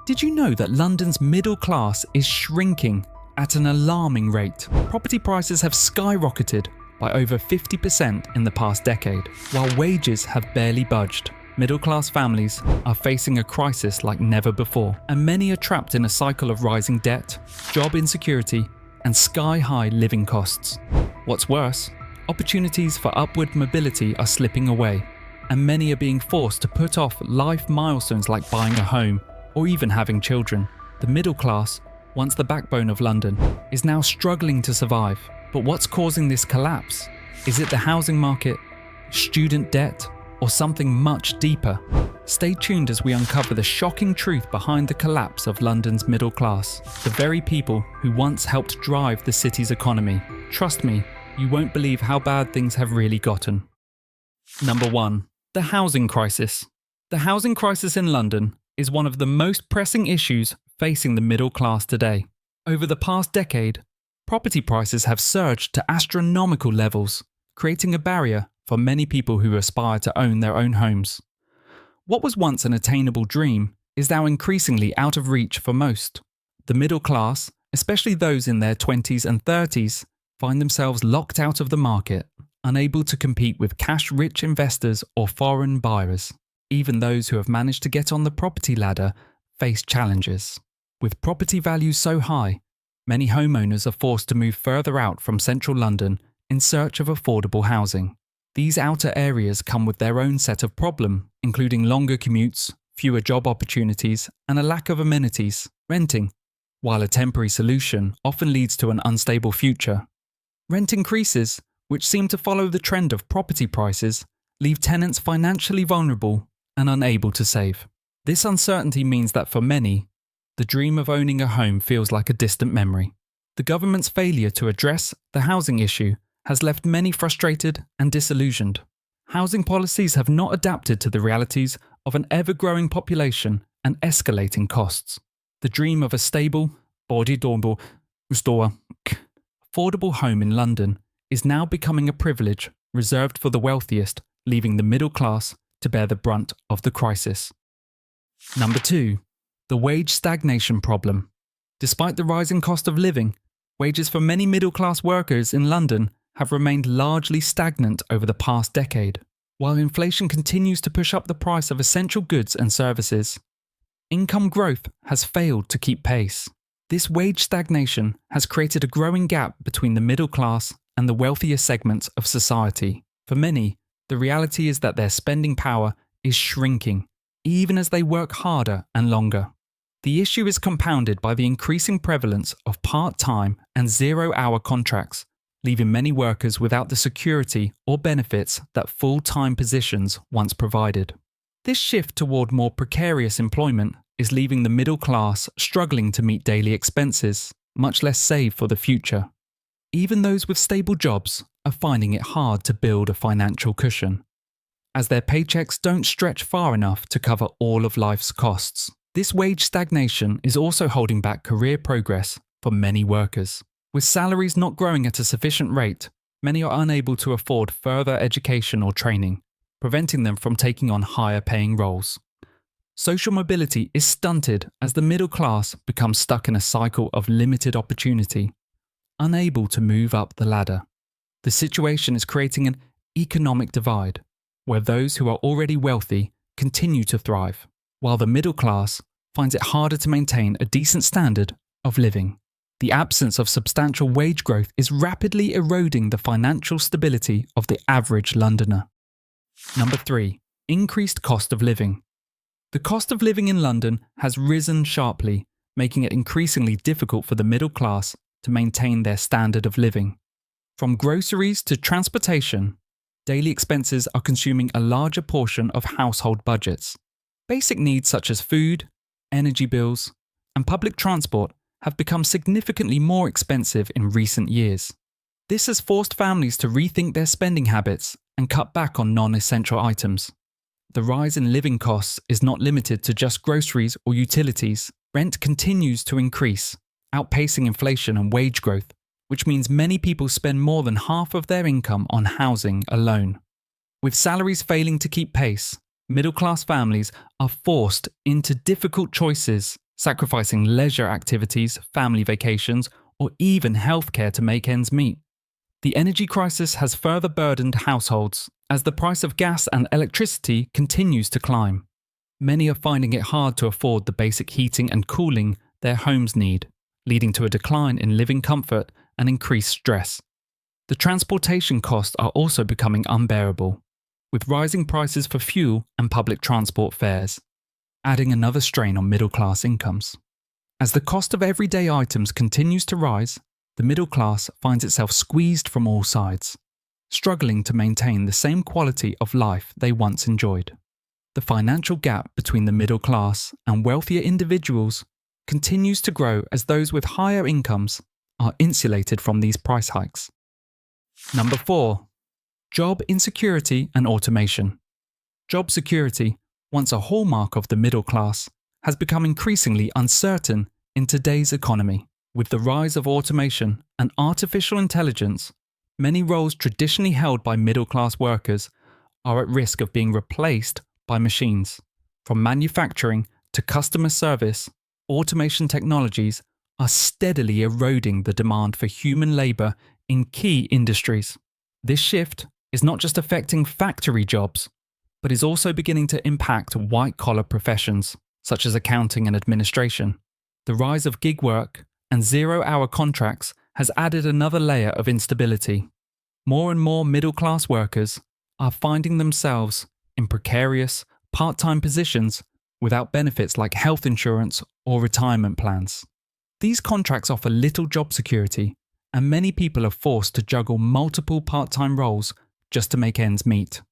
Did you know that London's middle class is shrinking at an alarming rate? Property prices have skyrocketed by over 50% in the past decade, while wages have barely budged. Middle-class families are facing a crisis like never before, and many are trapped in a cycle of rising debt, job insecurity, and sky-high living costs. What's worse, opportunities for upward mobility are slipping away, and many are being forced to put off life milestones like buying a home or even having children. The middle class, once the backbone of London, is now struggling to survive. But what's causing this collapse? Is it the housing market, student debt, or something much deeper? Stay tuned as we uncover the shocking truth behind the collapse of London's middle class, the very people who once helped drive the city's economy. Trust me, you won't believe how bad things have really gotten. Number 1. The housing crisis. The housing crisis in London is one of the most pressing issues facing the middle class today. Over the past decade, property prices have surged to astronomical levels, creating a barrier for many people who aspire to own their own homes. What was once an attainable dream is now increasingly out of reach for most. The middle class, especially those in their 20s and 30s, find themselves locked out of the market, unable to compete with cash-rich investors or foreign buyers. Even those who have managed to get on the property ladder face challenges. With property values so high, many homeowners are forced to move further out from central London in search of affordable housing. These outer areas come with their own set of problems, including longer commutes, fewer job opportunities, and a lack of amenities. Renting, while a temporary solution, often leads to an unstable future. Rent increases, which seem to follow the trend of property prices, leave tenants financially vulnerable and unable to save. This uncertainty means that for many, the dream of owning a home feels like a distant memory. The government's failure to address the housing issue has left many frustrated and disillusioned. Housing policies have not adapted to the realities of an ever-growing population and escalating costs. The dream of a stable, affordable home in London is now becoming a privilege reserved for the wealthiest, leaving the middle class to bear the brunt of the crisis. Number 2. The wage stagnation problem. Despite the rising cost of living, wages for many middle-class workers in London have remained largely stagnant over the past decade. While inflation continues to push up the price of essential goods and services, income growth has failed to keep pace. This wage stagnation has created a growing gap between the middle class and the wealthier segments of society. For many, the reality is that their spending power is shrinking, even as they work harder and longer. The issue is compounded by the increasing prevalence of part-time and zero-hour contracts, leaving many workers without the security or benefits that full-time positions once provided. This shift toward more precarious employment is leaving the middle class struggling to meet daily expenses, much less save for the future. Even those with stable jobs are finding it hard to build a financial cushion, as their paychecks don't stretch far enough to cover all of life's costs. This wage stagnation is also holding back career progress for many workers. With salaries not growing at a sufficient rate, many are unable to afford further education or training, preventing them from taking on higher-paying roles. Social mobility is stunted as the middle class becomes stuck in a cycle of limited opportunity, unable to move up the ladder. The situation is creating an economic divide, where those who are already wealthy continue to thrive, while the middle class finds it harder to maintain a decent standard of living. The absence of substantial wage growth is rapidly eroding the financial stability of the average Londoner. Number 3. Increased cost of living. The cost of living in London has risen sharply, making it increasingly difficult for the middle class to maintain their standard of living. From groceries to transportation, daily expenses are consuming a larger portion of household budgets. Basic needs such as food, energy bills, and public transport have become significantly more expensive in recent years. This has forced families to rethink their spending habits and cut back on non-essential items. The rise in living costs is not limited to just groceries or utilities. Rent continues to increase, outpacing inflation and wage growth, which means many people spend more than half of their income on housing alone. With salaries failing to keep pace, middle-class families are forced into difficult choices sacrificing leisure activities, family vacations, or even healthcare to make ends meet. The energy crisis has further burdened households as the price of gas and electricity continues to climb. Many are finding it hard to afford the basic heating and cooling their homes need, leading to a decline in living comfort and increased stress. The transportation costs are also becoming unbearable, with rising prices for fuel and public transport fares, adding another strain on middle-class incomes. As the cost of everyday items continues to rise, the middle class finds itself squeezed from all sides, struggling to maintain the same quality of life they once enjoyed. The financial gap between the middle class and wealthier individuals continues to grow as those with higher incomes are insulated from these price hikes. Number 4. Job insecurity and automation. Job security, once a hallmark of the middle class, has become increasingly uncertain in today's economy. With the rise of automation and artificial intelligence, many roles traditionally held by middle-class workers are at risk of being replaced by machines. From manufacturing to customer service, automation technologies are steadily eroding the demand for human labor in key industries. This shift is not just affecting factory jobs, but is also beginning to impact white-collar professions, such as accounting and administration. The rise of gig work and zero-hour contracts has added another layer of instability. More and more middle-class workers are finding themselves in precarious, part-time positions without benefits like health insurance or retirement plans. These contracts offer little job security, and many people are forced to juggle multiple part-time roles just to make ends meet.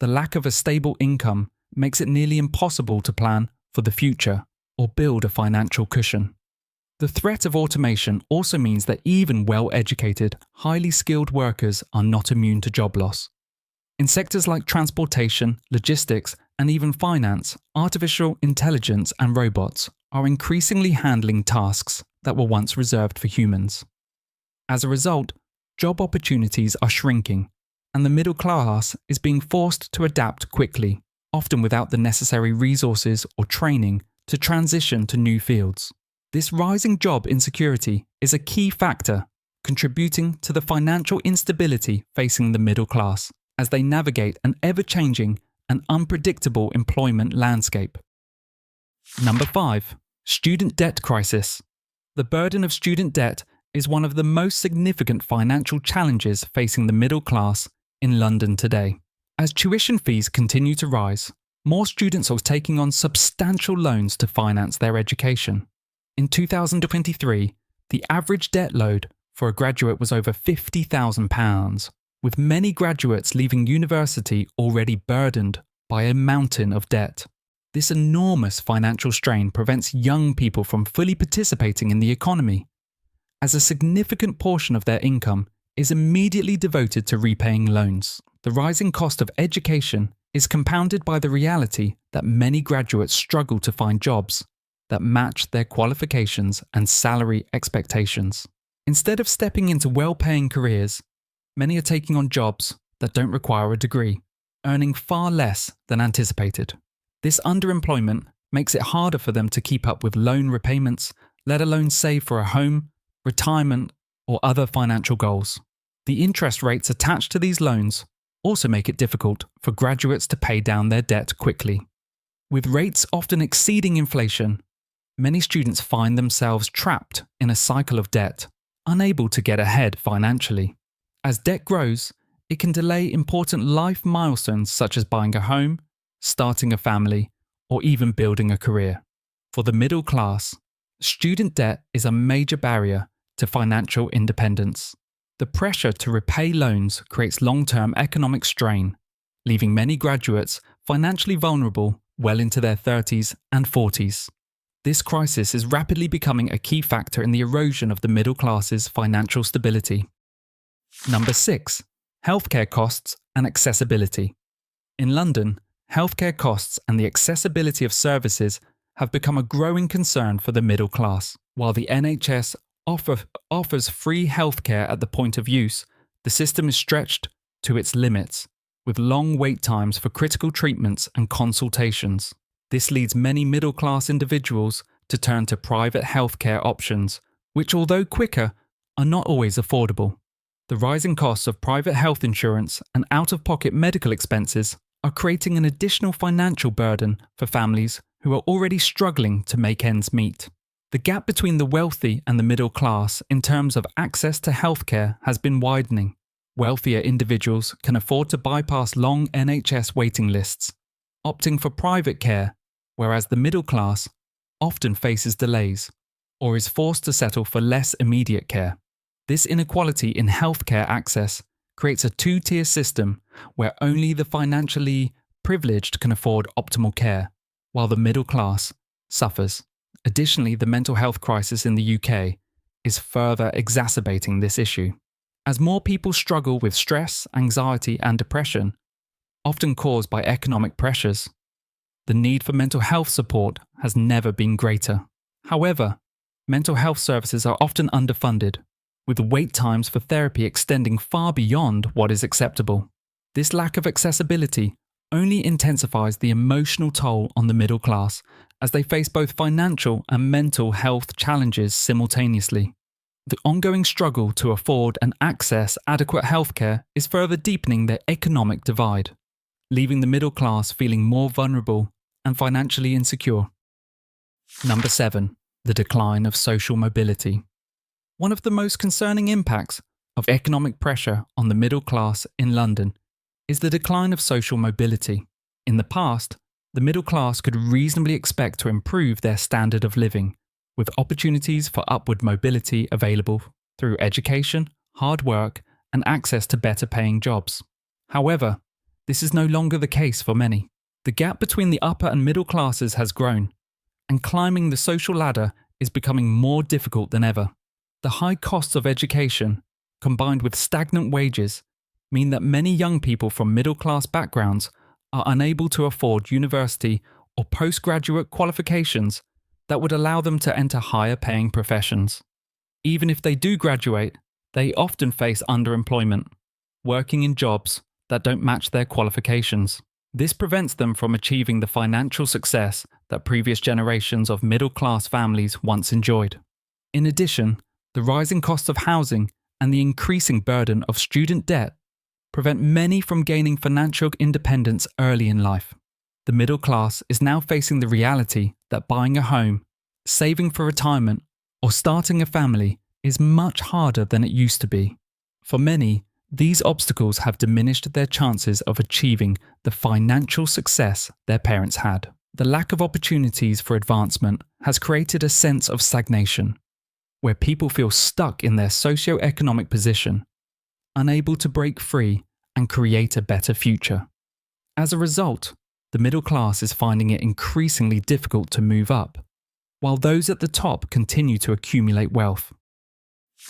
The lack of a stable income makes it nearly impossible to plan for the future or build a financial cushion. The threat of automation also means that even well-educated, highly skilled workers are not immune to job loss. In sectors like transportation, logistics, and even finance, artificial intelligence and robots are increasingly handling tasks that were once reserved for humans. As a result, job opportunities are shrinking, and the middle class is being forced to adapt quickly, often without the necessary resources or training to transition to new fields. This rising job insecurity is a key factor contributing to the financial instability facing the middle class as they navigate an ever-changing and unpredictable employment landscape. Number 5. Student debt crisis. The burden of student debt is one of the most significant financial challenges facing the middle class in London today. As tuition fees continue to rise, more students are taking on substantial loans to finance their education. In 2023, the average debt load for a graduate was over £50,000, with many graduates leaving university already burdened by a mountain of debt. This enormous financial strain prevents young people from fully participating in the economy, as a significant portion of their income is immediately devoted to repaying loans. The rising cost of education is compounded by the reality that many graduates struggle to find jobs that match their qualifications and salary expectations. Instead of stepping into well-paying careers, many are taking on jobs that don't require a degree, earning far less than anticipated. This underemployment makes it harder for them to keep up with loan repayments, let alone save for a home, retirement, or other financial goals. The interest rates attached to these loans also make it difficult for graduates to pay down their debt quickly. With rates often exceeding inflation, many students find themselves trapped in a cycle of debt, unable to get ahead financially. As debt grows, it can delay important life milestones such as buying a home, starting a family, or even building a career. For the middle class, student debt is a major barrier to financial independence. The pressure to repay loans creates long-term economic strain, leaving many graduates financially vulnerable well into their 30s and 40s. This crisis is rapidly becoming a key factor in the erosion of the middle class's financial stability. Number 6. Healthcare costs and accessibility. In London, healthcare costs and the accessibility of services have become a growing concern for the middle class. While the NHS offers free healthcare at the point of use, the system is stretched to its limits, with long wait times for critical treatments and consultations. This leads many middle-class individuals to turn to private healthcare options, which, although quicker, are not always affordable. The rising costs of private health insurance and out-of-pocket medical expenses are creating an additional financial burden for families who are already struggling to make ends meet. The gap between the wealthy and the middle class in terms of access to healthcare has been widening. Wealthier individuals can afford to bypass long NHS waiting lists, opting for private care, whereas the middle class often faces delays or is forced to settle for less immediate care. This inequality in healthcare access creates a two-tier system where only the financially privileged can afford optimal care, while the middle class suffers. Additionally, the mental health crisis in the UK is further exacerbating this issue. As more people struggle with stress, anxiety, and depression, often caused by economic pressures, the need for mental health support has never been greater. However, mental health services are often underfunded, with wait times for therapy extending far beyond what is acceptable. This lack of accessibility only intensifies the emotional toll on the middle class as they face both financial and mental health challenges simultaneously. The ongoing struggle to afford and access adequate healthcare is further deepening the economic divide, leaving the middle class feeling more vulnerable and financially insecure. Number 7. The decline of social mobility. One of the most concerning impacts of economic pressure on the middle class in London is the decline of social mobility. In the past, the middle class could reasonably expect to improve their standard of living, with opportunities for upward mobility available through education, hard work, and access to better paying jobs. However, this is no longer the case for many. The gap between the upper and middle classes has grown, and climbing the social ladder is becoming more difficult than ever. The high costs of education, combined with stagnant wages, mean that many young people from middle-class backgrounds are unable to afford university or postgraduate qualifications that would allow them to enter higher-paying professions. Even if they do graduate, they often face underemployment, working in jobs that don't match their qualifications. This prevents them from achieving the financial success that previous generations of middle-class families once enjoyed. In addition, the rising cost of housing and the increasing burden of student debt prevent many from gaining financial independence early in life. The middle class is now facing the reality that buying a home, saving for retirement, or starting a family is much harder than it used to be. For many, these obstacles have diminished their chances of achieving the financial success their parents had. The lack of opportunities for advancement has created a sense of stagnation, where people feel stuck in their socio-economic position, unable to break free and create a better future. As a result, the middle class is finding it increasingly difficult to move up, while those at the top continue to accumulate wealth.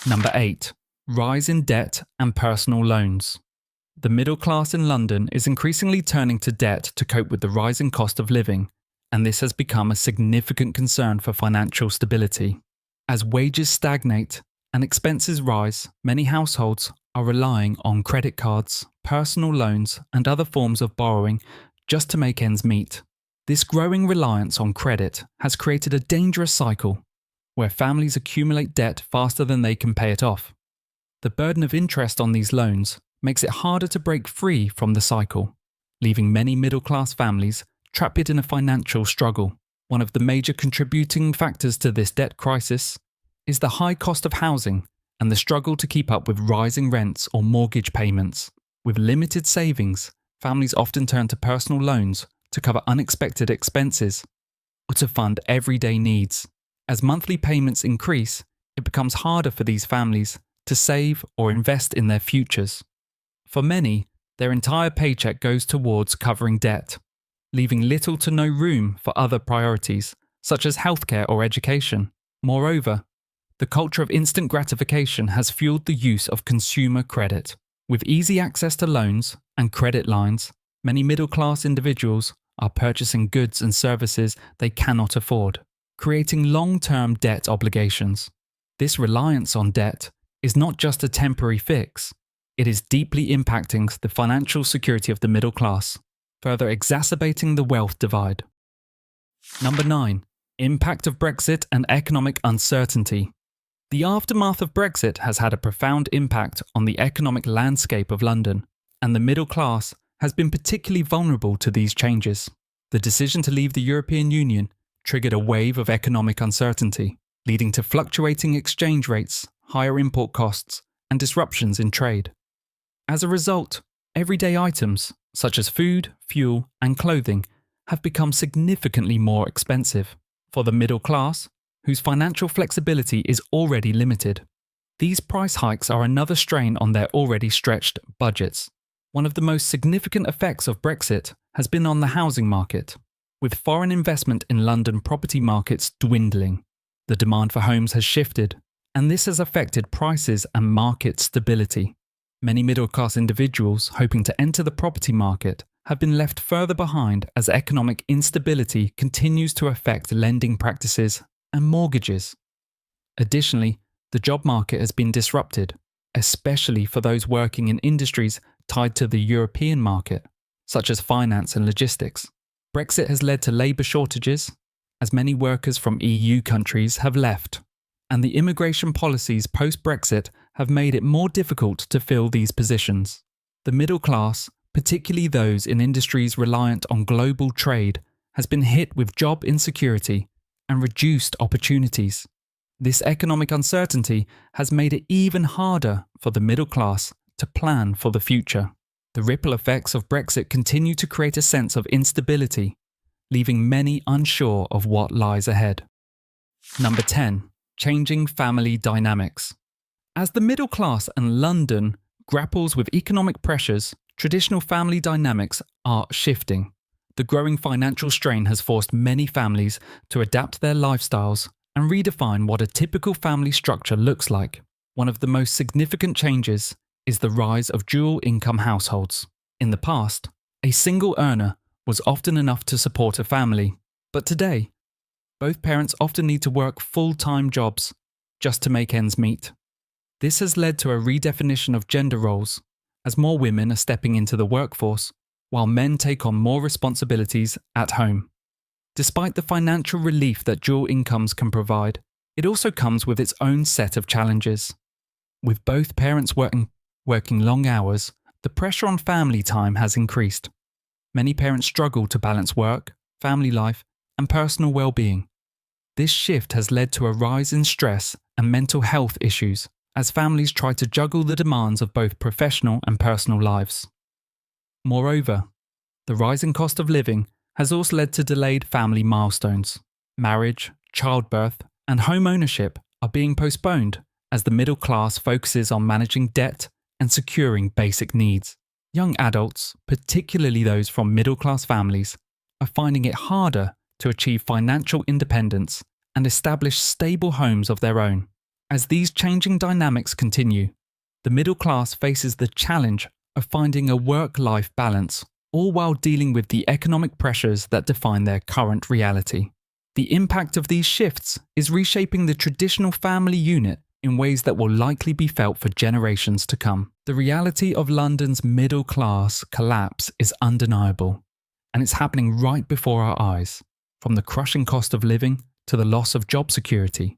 Number 8. Rise in debt and personal loans. The middle class in London is increasingly turning to debt to cope with the rising cost of living, and this has become a significant concern for financial stability. As wages stagnate and expenses rise, many households are relying on credit cards, personal loans, and other forms of borrowing just to make ends meet. This growing reliance on credit has created a dangerous cycle where families accumulate debt faster than they can pay it off. The burden of interest on these loans makes it harder to break free from the cycle, leaving many middle-class families trapped in a financial struggle. One of the major contributing factors to this debt crisis is the high cost of housing and the struggle to keep up with rising rents or mortgage payments. With limited savings, families often turn to personal loans to cover unexpected expenses or to fund everyday needs. As monthly payments increase, it becomes harder for these families to save or invest in their futures. For many, their entire paycheck goes towards covering debt, leaving little to no room for other priorities, such as healthcare or education. Moreover, the culture of instant gratification has fueled the use of consumer credit. With easy access to loans and credit lines, many middle-class individuals are purchasing goods and services they cannot afford, creating long-term debt obligations. This reliance on debt is not just a temporary fix, it is deeply impacting the financial security of the middle class, further exacerbating the wealth divide. Number 9. Impact of Brexit and economic uncertainty. The aftermath of Brexit has had a profound impact on the economic landscape of London, and the middle class has been particularly vulnerable to these changes. The decision to leave the European Union triggered a wave of economic uncertainty, leading to fluctuating exchange rates, higher import costs, and disruptions in trade. As a result, everyday items, such as food, fuel, and clothing, have become significantly more expensive. For the middle class, whose financial flexibility is already limited, these price hikes are another strain on their already stretched budgets. One of the most significant effects of Brexit has been on the housing market, with foreign investment in London property markets dwindling. The demand for homes has shifted, and this has affected prices and market stability. Many middle-class individuals hoping to enter the property market have been left further behind as economic instability continues to affect lending practices and mortgages. Additionally, the job market has been disrupted, especially for those working in industries tied to the European market, such as finance and logistics. Brexit has led to labour shortages, as many workers from EU countries have left, and the immigration policies post-Brexit have made it more difficult to fill these positions. The middle class, particularly those in industries reliant on global trade, has been hit with job insecurity and reduced opportunities. This economic uncertainty has made it even harder for the middle class to plan for the future. The ripple effects of Brexit continue to create a sense of instability, leaving many unsure of what lies ahead. Number 10. Changing family dynamics. As the middle class and London grapples with economic pressures, traditional family dynamics are shifting. The growing financial strain has forced many families to adapt their lifestyles and redefine what a typical family structure looks like. One of the most significant changes is the rise of dual-income households. In the past, a single earner was often enough to support a family, but today, both parents often need to work full-time jobs just to make ends meet. This has led to a redefinition of gender roles, as more women are stepping into the workforce, while men take on more responsibilities at home. Despite the financial relief that dual incomes can provide, it also comes with its own set of challenges. With both parents working long hours, the pressure on family time has increased. Many parents struggle to balance work, family life, and personal well-being. This shift has led to a rise in stress and mental health issues as families try to juggle the demands of both professional and personal lives. Moreover, the rising cost of living has also led to delayed family milestones. Marriage, childbirth, and home ownership are being postponed as the middle class focuses on managing debt and securing basic needs. Young adults, particularly those from middle-class families, are finding it harder to achieve financial independence and establish stable homes of their own. As these changing dynamics continue, the middle class faces the challenge of finding a work-life balance, all while dealing with the economic pressures that define their current reality. The impact of these shifts is reshaping the traditional family unit in ways that will likely be felt for generations to come. The reality of London's middle class collapse is undeniable, and it's happening right before our eyes, from the crushing cost of living to the loss of job security.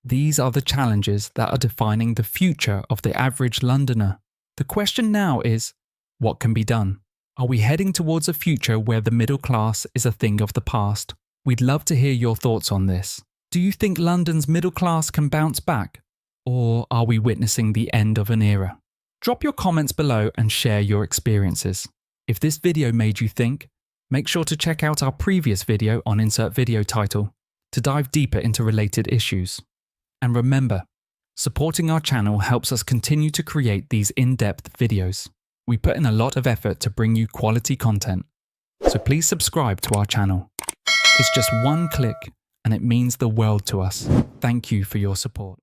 These are the challenges that are defining the future of the average Londoner. The question now is, what can be done? Are we heading towards a future where the middle class is a thing of the past? We'd love to hear your thoughts on this. Do you think London's middle class can bounce back? Or are we witnessing the end of an era? Drop your comments below and share your experiences. If this video made you think, make sure to check out our previous video on Insert Video Title to dive deeper into related issues. And remember, supporting our channel helps us continue to create these in-depth videos. We put in a lot of effort to bring you quality content, so please subscribe to our channel. It's just one click and it means the world to us. Thank you for your support.